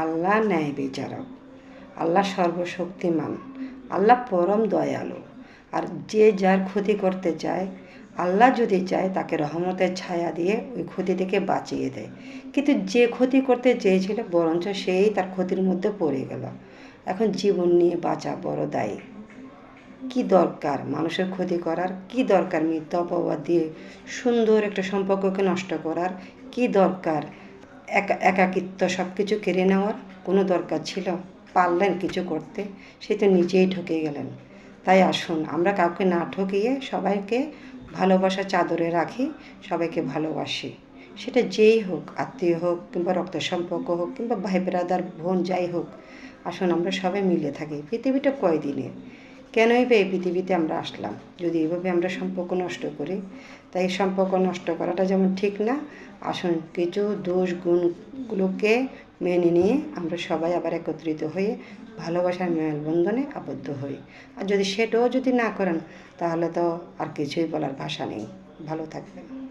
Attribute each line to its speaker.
Speaker 1: আল্লাহ ন্যায় বিচারক, আল্লাহ সর্বশক্তিমান, আল্লাহ পরম দয়ালু। আর যে যার ক্ষতি করতে চায়, আল্লাহ যদি চায় তাকে রহমতের ছায়া দিয়ে ওই ক্ষতি থেকে বাঁচিয়ে দেয়। কিন্তু যে ক্ষতি করতে চেয়েছিল বরঞ্চ সেই তার ক্ষতির মধ্যে পড়ে গেল। এখন জীবন নিয়ে বাঁচা বড় দায়ী। কি দরকার মানুষের ক্ষতি করার? কি দরকার মিথ্যা অপবাদ দিয়ে সুন্দর একটা সম্পর্ককে নষ্ট করার? কি দরকার একাকিত্ব সব কিছু কেড়ে নেওয়ার? কোনো দরকার ছিল? পারলেন কিছু করতে? সে তো নিজেই ঠকে গেলেন। তাই আসুন আমরা কাউকে না ঠকিয়ে সবাইকে ভালোবাসার চাদরে রাখি, সবাইকে ভালোবাসি। সেটা যেই হোক, আত্মীয় হোক কিংবা রক্ত সম্পর্ক হোক কিংবা ভাই ব্রাদার বোন যাই হোক, আসুন আমরা সবাই মিলে থাকি। পৃথিবীটা কয়দিনের, কেনই বা এই পৃথিবীতে আমরা আসলাম যদি এইভাবে আমরা সম্পর্ক নষ্ট করি? তাই সম্পর্ক নষ্ট করাটা যেমন ঠিক না, আসুন কিছু দোষ গুণগুলোকে মেনে নিয়ে আমরা সবাই আবার একত্রিত হয়ে ভালোবাসার মেলবন্ধনে আবদ্ধ হই। আর যদি সেটাও যদি না করেন তাহলে তো আর কিছুই বলার ভাষা নেই। ভালো থাকবেন।